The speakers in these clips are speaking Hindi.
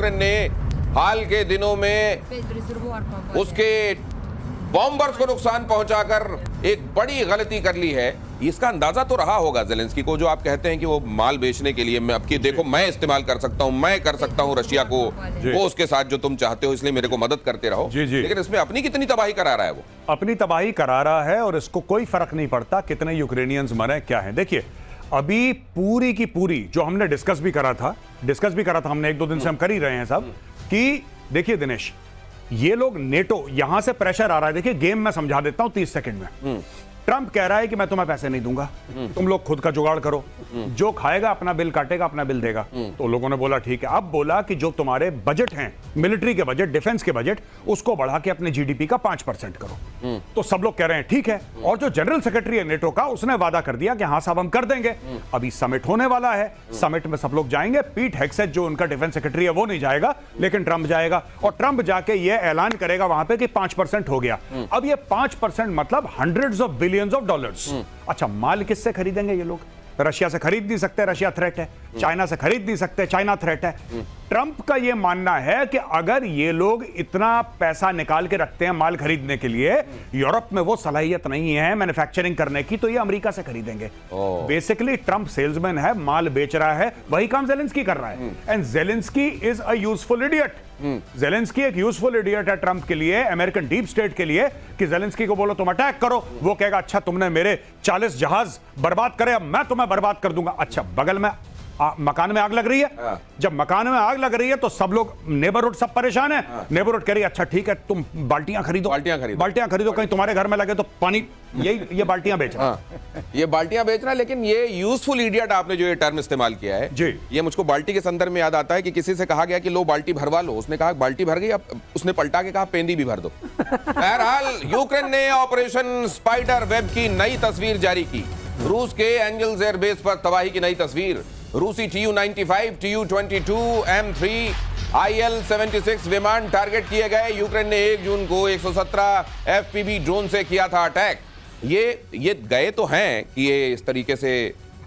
यूक्रेन ने हाल के दिनों में उसके बॉम्बर्स को नुकसान पहुंचाकर एक बड़ी गलती कर ली है। इसका अंदाजा तो रहा होगा ज़ेलेंस्की को, जो आप कहते हैं कि वो माल बेचने के लिए मैं अब की देखो मैं इस्तेमाल कर सकता हूं, मैं कर सकता हूं रशिया को, वो उसके साथ जो तुम चाहते हो इसलिए मेरे को मदद करते रहो। लेकिन इसमें अपनी कितनी तबाही करा रहा है, वो अपनी तबाही करा रहा है और इसको कोई फर्क नहीं पड़ता कितने यूक्रेनियंस मरे क्या है। देखिए अभी पूरी की पूरी जो हमने डिस्कस भी करा था हमने, 1-2 दिन से हम कर ही रहे हैं सब, कि देखिए दिनेश ये लोग नेटो, यहां से प्रेशर आ रहा है। देखिए गेम मैं समझा देता हूं 30 सेकंड में। ट्रंप कह रहा है कि मैं तुम्हें पैसे नहीं दूंगा, तुम लोग खुद का जुगाड़ करो, जो खाएगा अपना बिल काटेगा, अपना बिल देगा। तो लोगों ने बोला ठीक है। अब बोला कि जो तुम्हारे बजट हैं, मिलिट्री के बजट, डिफेंस के बजट, उसको बढ़ा के अपने जीडीपी का 5% करो। तो सब लोग कह रहे हैं ठीक है। और जो जनरल सेक्रेटरी है नेटो का, उसने वादा कर दिया कि हाँ साहब हम कर देंगे। अभी समिट होने वाला है, समिट में सब लोग जाएंगे। पीट हेग्सेथ जो उनका डिफेंस सेक्रेटरी है वो नहीं जाएगा, लेकिन ट्रंप जाएगा और ट्रंप जाके ये ऐलान करेगा वहां पे कि 5% हो गया। अब ये 5% मतलब hundreds of billions of dollars. अच्छा माल किससे खरीदेंगे ये लोग? रशिया से खरीद नहीं सकते, रशिया थ्रेट है। चाइना से खरीद नहीं सकते, चाइना थ्रेट है। ट्रंप का यह मानना है कि अगर ये लोग इतना पैसा निकाल के रखते हैं माल खरीदने के लिए, यूरोप में वो सलाहियत नहीं है मैन्युफैक्चरिंग करने की, तो ये अमेरिका से खरीदेंगे। बेसिकली ट्रंप सेल्समैन है, माल बेच रहा है, वही काम ज़ेलेंस्की कर रहा है। And Zelensky is a useful idiot. Zelensky एक यूजफुल इडियट है ट्रंप के लिए, अमेरिकन डीप स्टेट के लिए, कि ज़ेलेंस्की को बोलो तुम अटैक करो, वो कहेगा अच्छा तुमने मेरे 40 जहाज बर्बाद करे, अब मैं तुम्हें बर्बाद कर दूंगा। अच्छा बगल में मकान में आग लग रही है, जब मकान में आग लग रही है तो सब लोग नेबरहुड सब परेशान है। नेबरहुड कह रही है अच्छा ठीक है तुम बाल्टियां खरीदो, कहीं तुम्हारे घर में लगे तो पानी, ये बाल्टियां बेच रहा है, ये बाल्टियां बेच रहा है। लेकिन ये यूजफुल इडियट आपने जो ये टर्म इस्तेमाल किया है जी, ये मुझको बाल्टी के संदर्भ में याद आता है कि किसी से कहा गया कि लो बाल्टी भरवा लो, उसने कहा बाल्टी भर गई, अब उसने पलटा के कहा पेंदी भी भर दो। बहरहाल यूक्रेन ने ऑपरेशन स्पाइडर वेब की नई तस्वीर जारी की। रूस के एंजल्स एयरबेस पर तबाही की नई तस्वीर। रूसी Tu-95, Tu-22, M3, IL-76 विमान टारगेट किए गए। यूक्रेन ने 1 जून को 117 FPV ड्रोन से किया था अटैक। ये गए तो हैं कि ये इस तरीके से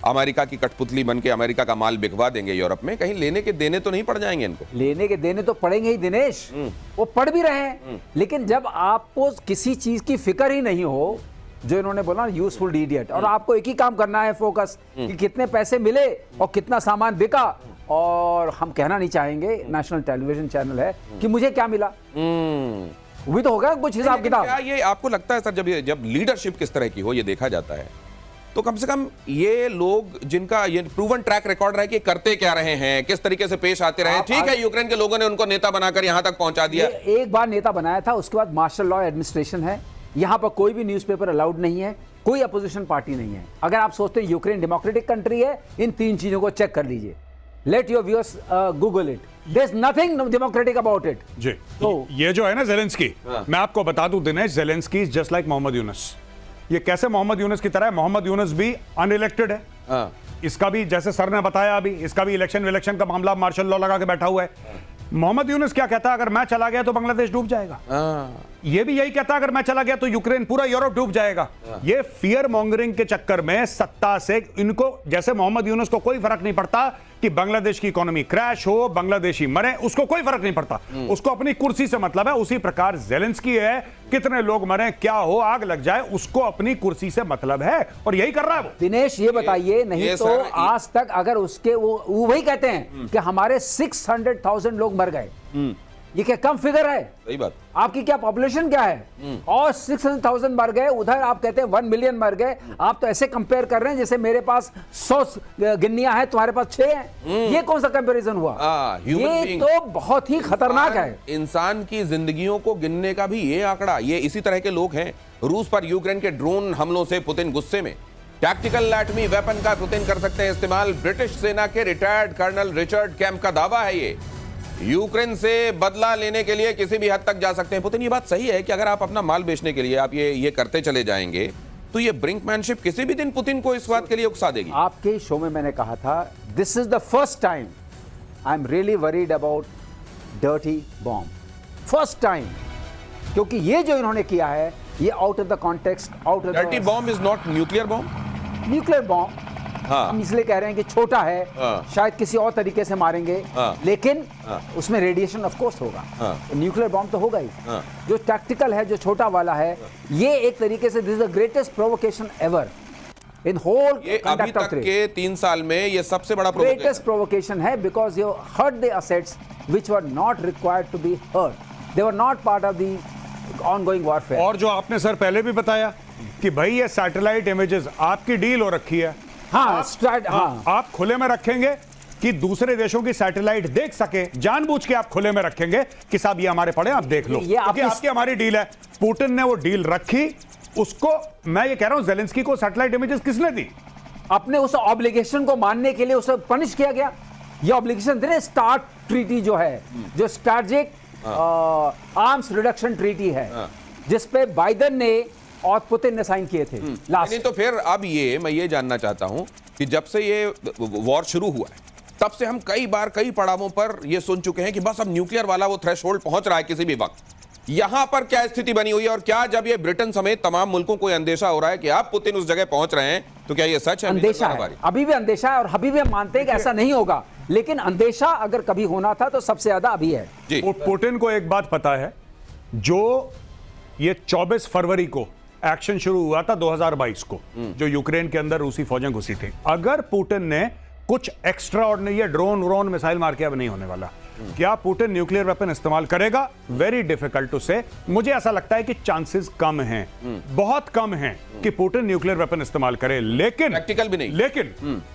अमेरिका की कठपुतली बन के अमेरिका का माल बिकवा देंगे यूरोप में, कहीं लेने के देने तो नहीं पड़ जाएंगे इनको? लेने के देने तो पड़ेंगे ही दिनेश, वो पड़ भी रहे हैं। लेकिन जब आपको किसी चीज की फिक्र ही नहीं हो, जो इन्होंने बोला यूजफुल इडियट, और आपको एक ही काम करना है फोकस, कि कितने पैसे मिले और कितना सामान बिका, और हम कहना नहीं चाहेंगे, नेशनल टेलीविजन चैनल है, कि मुझे क्या मिला, वो भी तो होगा कुछ हिसाब किताब। क्या ये आपको लगता है सर, जब लीडरशिप किस तरह की हो ये देखा जाता है, तो कम से कम ये लोग जिनका ये प्रूवन ट्रैक रिकॉर्ड रहा है कि करते क्या रहे हैं, किस तरीके से पेश आते रहे, ठीक है यूक्रेन के लोगों ने उनको नेता बनाकर यहां तक पहुंचा दिया। एक बार नेता बनाया था, उसके बाद मार्शल लॉ एडमिनिस्ट्रेशन है, यहां पर कोई भी न्यूज़पेपर अलाउड नहीं है, कोई अपोजिशन पार्टी नहीं है। अगर आप सोचते हैं यूक्रेन डेमोक्रेटिक कंट्री है, इन 3 चीजों को चेक कर लीजिए। Let your viewers Google it, there is nothing democratic about it. जी तो ये जो है ना ज़ेलेंस्की, मैं आपको बता दूं Dinesh, Zelensky is just like Mohammad Yunus. ये कैसे मोहम्मद यूनुस की तरह है? मोहम्मद यूनुस भी अनइलेक्टेड है, इसका भी जैसे सर ने बताया अभी, इसका भी इलेक्शन का मामला मार्शल लॉ लगा के बैठा हुआ है। मोहम्मद यूनुस क्या कहता है? अगर मैं चला गया तो बांग्लादेश डूब जाएगा। ये भी यही कहता है अगर मैं चला गया तो यूक्रेन, पूरा यूरोप डूब जाएगा। ये फियर मॉन्गरिंग के चक्कर में सत्ता से इनको, जैसे मोहम्मद यूनुस को कोई फर्क नहीं पड़ता कि बांग्लादेश की इकोनॉमी क्रैश हो, बांग्लादेशी मरे, उसको कोई फर्क नहीं पड़ता, उसको अपनी कुर्सी से मतलब है। उसी प्रकार ज़ेलेंस्की है, कितने लोग मरे, क्या हो, आग लग जाए, उसको अपनी कुर्सी से मतलब है, और यही कर रहा है वो। दिनेश ये बताइए, नहीं तो आज तक अगर उसके वो वही कहते हैं कि हमारे 600,000 लोग मर गए, ये क्या कम फिगर है? सही बात। आपकी क्या पॉपुलेशन क्या है? और 600,000 मर गए, उधर आप कहते हैं 1 मिलियन मर गए। आप तो ऐसे कंपेयर कर रहे हैं जैसे मेरे पास 100 गिन्नियां हैं, तुम्हारे पास 6 हैं। ये कौन सा कंपैरिजन हुआ? ये तो बहुत ही खतरनाक है। इंसान की जिंदगियों को गिनने का भी ये आंकड़ा, ये इसी तरह के लोग हैं। रूस पर यूक्रेन के ड्रोन हमलों से पुतिन गुस्से में। टैक्टिकल एटमी वेपन का पुतिन कर सकते हैं इस्तेमाल, ब्रिटिश सेना के रिटायर्ड कर्नल रिचर्ड कैम्प का दावा है। ये यूक्रेन से बदला लेने के लिए किसी भी हद तक जा सकते हैं पुतिन। ये बात सही है कि अगर आप अपना माल बेचने के लिए आप ये करते चले जाएंगे तो ये ब्रिंकमैनशिप किसी भी दिन पुतिन को इस बात के लिए उकसा देगी। आपके शो में मैंने कहा था, this is the first time I am really worried about dirty bomb, first time, क्योंकि ये जो इन्होंने किया है ये out of the context, out of dirty bomb is not nuclear bomb. Nuclear bomb हाँ। हम इसलिए कह रहे हैं कि छोटा है, हाँ। शायद किसी और तरीके से मारेंगे, हाँ। लेकिन हाँ। उसमें रेडिएशन ऑफ कोर्स होगा। हाँ। तो न्यूक्लियर बॉम्ब तो होगा ही। हाँ। जो टैक्टिकल है, जो छोटा वाला है, ये एक तरीके से this is the greatest provocation ever in whole ये अभी कंडक्ट ऑफ तक ट्रेड। के 3 साल में ये सबसे बड़ा Greatest provocation है, because you hurt the assets which were not required to be hurt. They were not part of the ongoing warfare. और जो आपने सर पहले भी बताया कि भाई ये सैटेलाइट इमेजेस आपकी डील हो रखी है, हाँ, हाँ, आप खुले में रखेंगे कि दूसरे देशों की सैटेलाइट देख सके, जानबूझ के आप खुले में रखेंगे कि साहब ये हमारे पड़े, आप देख लो, ये क्योंकि आपकी हमारी डील है। पुतिन ने वो डील रखी, उसको मैं ये कह रहा हूं जेलेंस्की को सैटेलाइट इमेजेस किसने दी? अपने उस ऑब्लिगेशन को मानने के लिए उसे पनिश किया गया। ये ऑब्लिगेशन थे, स्टार्ट ट्रीटी जो है, जो स्ट्रैटेजिक आर्म्स रिडक्शन ट्रीटी है, जिस पे बाइडेन ने और पुतिन ने साइन किए थे लास्ट। नहीं तो फिर अब ये मैं ये जानना चाहता हूं कि जब से ये वॉर शुरू हुआ है तब से हम कई बार कई पड़ावों पर ये सुन चुके हैं कि बस अब न्यूक्लियर वाला वो थ्रेशोल्ड पहुंच रहा है किसी भी वक्त। यहां पर क्या स्थिति बनी हुई है और क्या जब ये ब्रिटेन समेत तमाम मुल्कों को अंदेशा हो रहा है कि अब पुतिन उस जगह पहुंच रहे हैं, तो क्या ये सच है? अंदेशा है, अभी भी अंदेशा है, और अभी भी हम मानते हैं कि ऐसा नहीं होगा, लेकिन अंदेशा अगर कभी होना था तो सबसे ज्यादा अभी है। जी। पुतिन को एक बात पता है, जो ये 24 फरवरी को एक्शन शुरू हुआ था 2022 को, जो यूक्रेन के अंदर रूसी फौजें घुसी थी, अगर पुतिन ने कुछ एक्स्ट्रा ऑर्डिनरी ये ड्रोन मिसाइल मार के अब नहीं होने वाला, क्या पुतिन न्यूक्लियर वेपन इस्तेमाल करेगा? वेरी डिफिकल्ट टू से। मुझे ऐसा लगता है कि चांसेस कम हैं, बहुत कम हैं कि पुतिन न्यूक्लियर वेपन इस्तेमाल करे, लेकिन प्रैक्टिकल भी नहीं।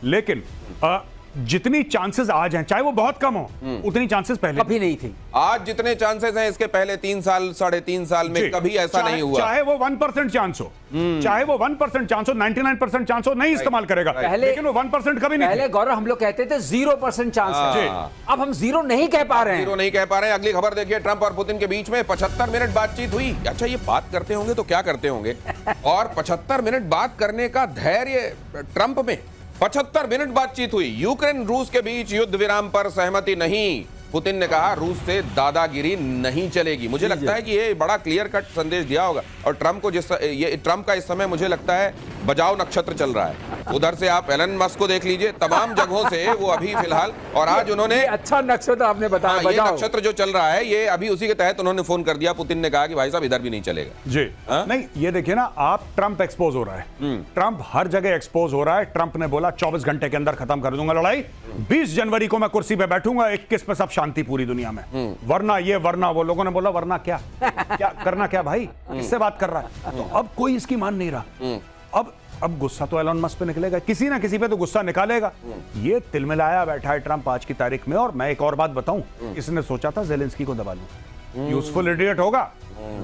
लेकिन जितनी चांसेस आज हैं, चाहे वो बहुत कम हो, उतनी चांसेस पहले कभी नहीं थी। आज जितने चांसेस हैं इसके पहले 3 साल 3.5 साल में कभी ऐसा नहीं हुआ। चाहे वो 1% चांस हो, चाहे वो 1% चांस हो, 99% चांस हो, नहीं इस्तेमाल करेगा, लेकिन वो 1% कभी नहीं। पहले गौरव हम लोग कहते थे 0% चांस है, अब हम 0 नहीं कह पा रहे हैं। 0 नहीं कह पा रहे हैं। अगली खबर देखिए, ट्रंप और पुतिन के बीच में 75 मिनट बातचीत हुई। अच्छा, ये बात करते होंगे तो क्या करते होंगे? और 75 मिनट बात करने का धैर्य ट्रंप में। 75 मिनट बातचीत हुई। यूक्रेन रूस के बीच युद्ध विराम पर सहमति नहीं। पुतिन ने कहा रूस से दादागिरी नहीं चलेगी। मुझे लगता है कि ये बड़ा क्लियर कट संदेश दिया होगा। और ट्रंप को ट्रंप का इस समय मुझे लगता है बजाओ नक्षत्र चल रहा है। उधर से आप एलन मस्क को देख लीजिए, तमाम जगहों से वो अभी फिलहाल, और आज उन्होंने अच्छा नक्षत्र आपने बताया, ये नक्षत्र जो चल रहा है ये अभी उसी के तहत उन्होंने फोन कर दिया। पुतिन ने कहा कि भाई साहब इधर भी नहीं चलेगा जी। नहीं, ये देखिए ना, आप ट्रंप एक्सपोज हो रहा है, ट्रंप हर जगह एक्सपोज हो रहा है। ट्रंप ने बोला 24 घंटे के अंदर खत्म कर दूंगा लड़ाई, 20 जनवरी को मैं कुर्सी पे बैठूंगा, 21 में सब शांति पूरी दुनिया में, वरना ये वरना वो। लोगों ने बोला वरना क्या क्या करना, क्या भाई किससे बात कर रहा है? तो अब कोई इसकी मान नहीं रहा। अब गुस्सा तो एलन मस्क पे निकलेगा, किसी ना किसी पे तो गुस्सा निकालेगा। ये तिलमिलाया बैठा है ट्रंप आज की तारीख में। और मैं एक और बात बताऊं, इसने सोचा था जेलेंस्की को दबा लूं। यूजफुल इडियट होगा,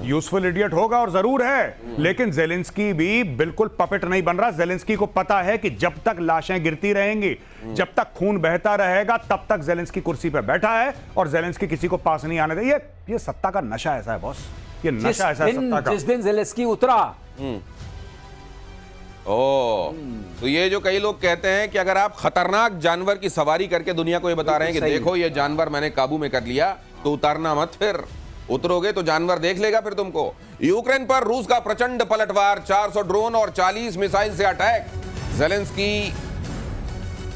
यूजफुल इडियट होगा और जरूर है, लेकिन जेलेंस्की भी बिल्कुल पपेट नहीं बन रहा। जेलेंस्की को पता है कि जब तक लाशें गिरती रहेंगी, जब तक खून बहता रहेगा, तब तक जेलेंस्की कुर्सी पे बैठा है और जेलेंस्की किसी को पास नहीं आने दे। ये सत्ता का नशा ऐसा है बॉस, ये नशा ऐसा है सत्ता का। जिस दिन जेलेंस्की उतरा, तो ये जो कई लोग कहते हैं कि अगर आप खतरनाक जानवर की सवारी करके दुनिया को ये बता रहे हैं कि देखो ये जानवर मैंने काबू में कर लिया, तो उतारना मत, फिर उतरोगे तो जानवर देख लेगा फिर तुमको। यूक्रेन पर रूस का प्रचंड पलटवार, 400 ड्रोन और 40 मिसाइल से अटैक। जेलेंस्की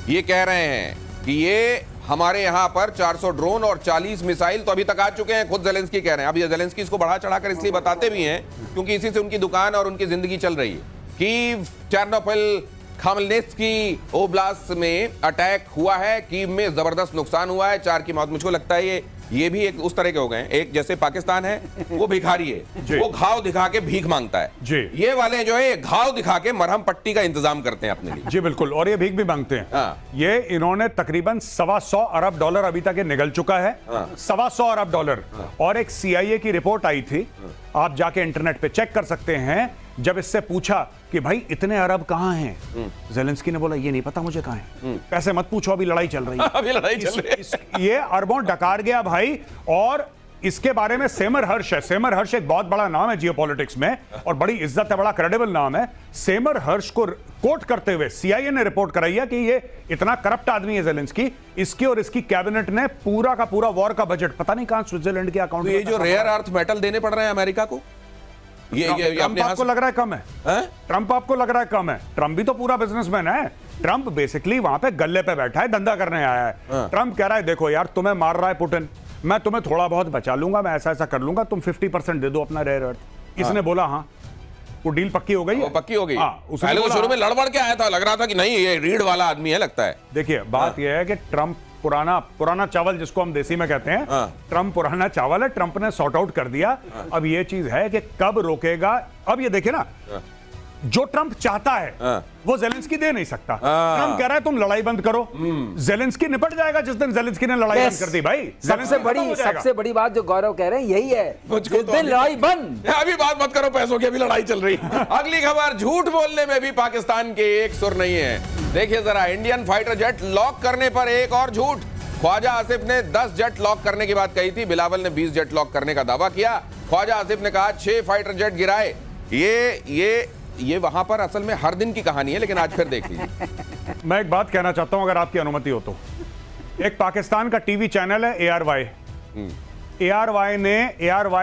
ये कह रहे हैं कि ये हमारे यहां पर 400 ड्रोन और 40 मिसाइल तो अभी तक आ चुके हैं, खुद जेलेंस्की कह रहे हैं। अब ये जेलेंस्की इसको बढ़ा चढ़ाकर इसलिए बताते भी हैं क्योंकि इसी से उनकी दुकान और उनकी जिंदगी चल रही है। कीव, चेर्नोबिल, खामेलनित्स्की ओब्लास्ट में अटैक हुआ है। कीव में जबरदस्त नुकसान हुआ है, 4 की मौत। मुझको लगता है ये भी एक उस तरह के हो गए हैं, एक जैसे पाकिस्तान है वो भिखारी है, वो घाव दिखा के भीख मांगता है जी। ये वाले जो है घाव दिखा के मरहम पट्टी का इंतजाम करते हैं अपने लिए। जी बिल्कुल, और ये भीख भी मांगते हैं। हाँ। ये इन्होंने तकरीबन $125 अरब अभी तक ये निगल चुका है। $125 अरब। और एक CIA की रिपोर्ट आई थी, आप जाके इंटरनेट पे चेक कर सकते हैं। जब इससे पूछा कि भाई इतने अरब कहां हैं, जेलेंस्की ने बोला ये नहीं पता मुझे कहां है, पैसे मत पूछो, अभी लड़ाई चल रही है। अभी लड़ाई चल रही है। ये अरबों डकार गया भाई। और इसके बारे में सेमर हर्ष है। सेमर हर्ष एक बहुत बड़ा नाम है जियोपॉलिटिक्स में और बड़ी इज्जत है, बड़ा क्रेडिबल नाम है। सेमर हर्ष को कोट करते हुए CIA ने रिपोर्ट कराई है कि ये इतना करप्ट आदमी है जेलेंस्की, इसकी और इसकी कैबिनेट ने पूरा का पूरा वॉर का बजट पता नहीं कहां स्विट्जरलैंड के अकाउंट तो ये जो रेयर अर्थ मेटल देने पड़ रहे हैं अमेरिका को, ये अपने आपको लग रहा है कम है? ट्रंप आपको लग रहा है कम है? ट्रंप भी तो पूरा बिजनेसमैन है। ट्रंप बेसिकली वहां पे गल्ले पे बैठा है, धंधा करने आया है। ट्रंप कह रहा है देखो यार, तुम्हें मार रहा है पुतिन, मैं तुम्हें थोड़ा बहुत बचा लूंगा, मैं ऐसा ऐसा कर लूंगा, तुम 50% दे दो अपना रेयर अर्थ। इसने बोला हाँ, वो डील पक्की हो गई, वो पक्की हो गई। उसने पहले तो बोला शुरू में लड़बड़ के आया था, लग रहा था कि नहीं ये रीढ़ वाला आदमी है लगता है। देखिए बात यह है कि ट्रंप पुराना चावल जिसको हम देसी में कहते हैं, ट्रंप पुराना चावल है। ट्रंप ने सॉर्ट आउट कर दिया। अब ये चीज है कि कब रोकेगा। अब ये देखिए ना, जो ट्रंप चाहता है वो जेलेंस्की दे नहीं सकता। ट्रंप कह रहा है तुम लड़ाई बंद करो, जेलेंस्की निपट जाएगा जिस दिन जेलेंस्की ने लड़ाई बंद कर दी। भाई सबसे बड़ी बात जो गौरव कह रहे हैं यही है, जिस दिन लड़ाई बंद। अभी बात मत करो पैसों की, अभी लड़ाई चल रही। अगली खबर, झूठ बोलने में भी पाकिस्तान के एक सुर नहीं है। देखिए जरा, इंडियन फाइटर जेट लॉक करने पर एक और झूठ। ख्वाजा आसिफ ने 10 जेट लॉक करने की बात कही थी, बिलावल ने 20 जेट लॉक करने का दावा किया। ख्वाजा आसिफ ने कहा 6 फाइटर जेट गिराए। ये वहां पर असल में हर दिन की कहानी है, लेकिन आज फिर देख लीजिए। मैं एक बात कहना चाहता हूं, अगर आपकी अनुमति हो तो। एक पाकिस्तान का टीवी चैनल है ARY। ARY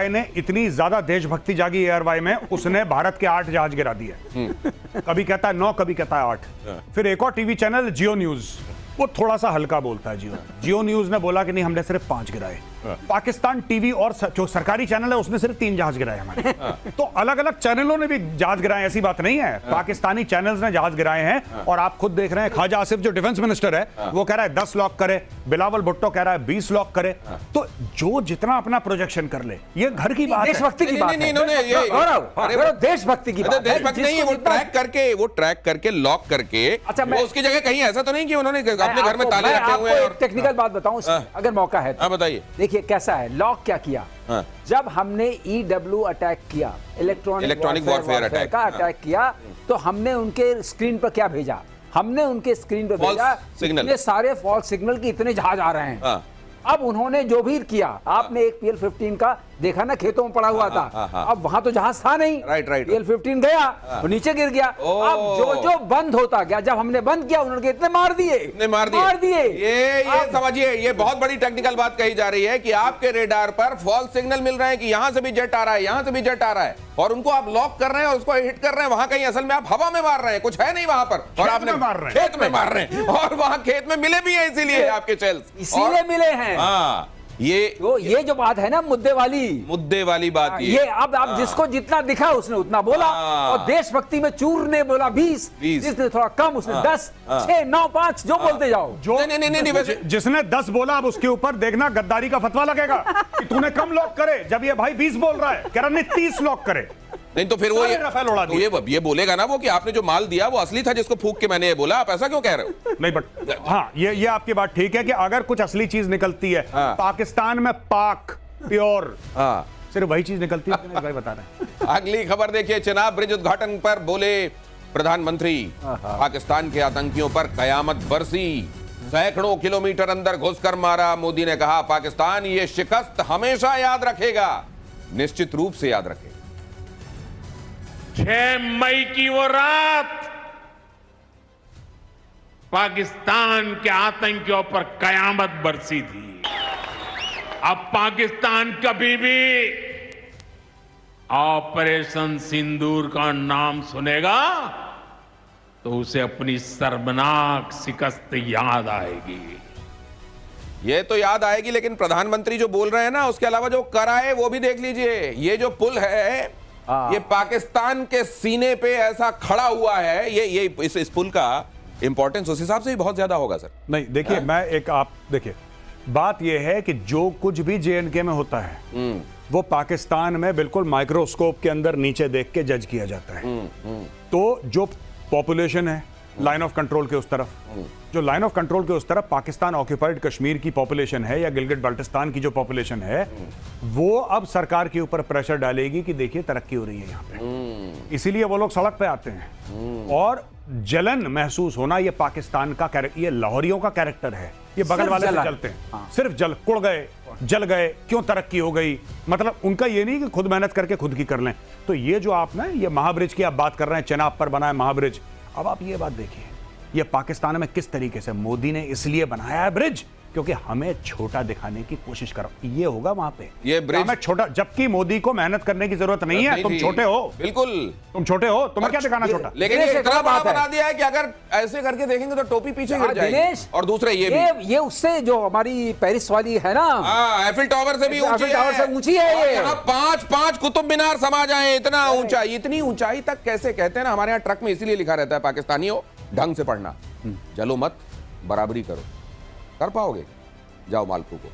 ने इतनी ज्यादा देशभक्ति जागी ARY में, उसने भारत के 8 जहाज गिरा दिए। कभी कहता है 9, कभी कहता है 8। फिर एक और टीवी चैनल जियो न्यूज, वो थोड़ा सा हल्का बोलता है। जियो न्यूज ने बोला कि नहीं, हमने सिर्फ 5 गिराए। पाकिस्तान टीवी और जो सरकारी चैनल है उसने सिर्फ 3 जहाज गिराए हमारे। तो अलग अलग चैनलों ने भी जहाज गिराए, ऐसी बात नहीं है। पाकिस्तानी चैनल्स ने जहाज गिराए हैं। और आप खुद देख रहे हैं, ख्वाजा आसिफ जो डिफेंस मिनिस्टर है वो कह रहा है 10 लॉक करे, बिलावल भुट्टो कह रहा है 20 लॉक करे। तो जो जितना अपना प्रोजेक्शन कर ले, ये घर की बात है, देशभक्ति की बात है। देशभक्ति की बात, देशभक्ति नहीं है। वो ट्रैक करके लॉक करके, अच्छा, वो उसकी जगह कहीं ऐसा तो नहीं कि उन्होंने अपने घर में ताले रखे हुए हैं। टेक्निकल बात बताऊं अगर मौका है तो। बताइए। देखिए कैसा है, लॉक क्या किया। जब हमने EW अटैक किया, इलेक्ट्रॉनिक वॉरफेयर अटैक का अटैक किया, तो हमने उनके स्क्रीन पर क्या भेजा? हमने उनके स्क्रीन पर भेजा इतने सारे फॉल्स सिग्नल की इतने जहाज आ रहे हैं। अब उन्होंने जो भी किया, आपने एक PL-15 का देखा ना, खेतों में पड़ा हुआ था। अब वहां तो जहाज था नहीं, PL-15 गया तो नीचे गिर गया। अब जो बंद होता गया, जब हमने बंद किया उन्होंने इतने मार दिए। ये समझिए, ये बहुत बड़ी टेक्निकल बात कही जा रही है कि आपके रेडार पर फॉल्स सिग्नल मिल रहे हैं कि यहां से भी जेट आ रहा है, यहां से भी जेट आ रहा है, और उनको आप लॉक कर रहे हैं और उसको हिट कर रहे हैं। वहां कहीं असल में आप हवा में मार रहे हैं, कुछ है नहीं वहां पर, और आपने खेत में मार रहे हैं, और वहां खेत में मिले भी हैं, इसीलिए आपके सेल्स इसीलिए मिले हैं। ये जो बात है ना, मुद्दे वाली बात, ये अब आप जिसको जितना दिखा उसने उतना बोला। और देशभक्ति में चूर ने बोला 20, जिसने थोड़ा कम उसने 10, 6, 9, 5 जो बोलते जाओ। जिसने 10 बोला, अब उसके ऊपर देखना गद्दारी का फतवा लगेगा कि तूने कम लॉक करे। जब ये भाई 20 बोल रहा है, कह रहा नहीं 30 लॉक करे, नहीं तो फिर वो ये बोलेगा ना वो कि आपने जो माल दिया वो असली था, जिसको फूंक के मैंने ये बोला। आप ऐसा क्यों कह रहे हो? नहीं, बट हाँ, ये आपकी बात ठीक है कि अगर कुछ असली चीज निकलती है, पाकिस्तान में पाक प्योर सिर्फ वही चीज निकलती है। भाई बता रहे हैं। अगली खबर देखिए, चिनाब ब्रिज उद्घाटन पर बोले प्रधानमंत्री, पाकिस्तान के आतंकियों पर कयामत बरसी, सैकड़ों किलोमीटर अंदर घुसकर मारा। मोदी ने कहा पाकिस्तान ये शिकस्त हमेशा याद रखेगा, निश्चित रूप से याद रखेगा। 6 मई की वो रात पाकिस्तान के आतंकियों पर कयामत बरसी थी। अब पाकिस्तान कभी भी ऑपरेशन सिंदूर का नाम सुनेगा तो उसे अपनी शर्मनाक शिकस्त याद आएगी। ये तो याद आएगी, लेकिन प्रधानमंत्री जो बोल रहे हैं ना, उसके अलावा जो कराए वो भी देख लीजिए। ये जो पुल है, ये पाकिस्तान के सीने पे ऐसा खड़ा हुआ है। ये इस पुल का इंपॉर्टेंस उस हिसाब से ही बहुत ज्यादा होगा सर। नहीं देखिए, आप देखिए, बात ये है कि जो कुछ भी JNK में होता है वो पाकिस्तान में बिल्कुल माइक्रोस्कोप के अंदर नीचे देख के जज किया जाता है। तो जो पॉपुलेशन है लाइन ऑफ कंट्रोल के उस तरफ, जो लाइन ऑफ कंट्रोल के उस तरफ पाकिस्तान ऑक्यूपाइड कश्मीर की पॉपुलेशन है या गिलगिट बाल्टिस्तान की जो पॉपुलेशन है, वो अब सरकार के ऊपर प्रेशर डालेगी कि देखिए तरक्की हो रही है यहाँ पे। इसीलिए वो लोग सड़क पे आते हैं। और जलन महसूस होना, ये पाकिस्तान का कैरेक्टर, ये लाहौरियों का कैरेक्टर है। ये बगल वाले से जलते हैं, सिर्फ कुड़ गए, जल गए, क्यों तरक्की हो गई। मतलब उनका ये नहीं कि खुद मेहनत करके खुद की कर लें। तो ये जो आप ना, ये महाब्रिज की आप बात कर रहे हैं, चिनाब पर बना है महाब्रिज। अब आप ये बात देखिए, ये पाकिस्तान में किस तरीके से मोदी ने इसलिए बनाया है ब्रिज क्योंकि हमें छोटा दिखाने की कोशिश करो, ये होगा वहां पे। ये ब्रिज हमें छोटा, जबकि मोदी को मेहनत करने की जरूरत नहीं है। तुम छोटे हो, बिल्कुल तुम छोटे हो, तुम्हें क्या दिखाना छोटा। लेकिन ये इतना बड़ा बना दिया है कि अगर ऐसे करके देखेंगे तो टोपी पीछे गिर जाएगी। दिनेश, और दूसरे ये उससे जो हमारी पेरिस वाली है ना, एफिल टावर से भी एफिल टावर से ऊंची है ये। यहाँ 5 कुतुब मीनार समा जाए, इतना ऊंचाई, इतनी ऊंचाई तक कैसे। कहते हैं ना हमारे यहाँ ट्रक में इसीलिए लिखा रहता है पाकिस्तानियों ढंग से पढ़ना, चलो मत बराबरी करो। कर पाओगे? जाओ मालपू को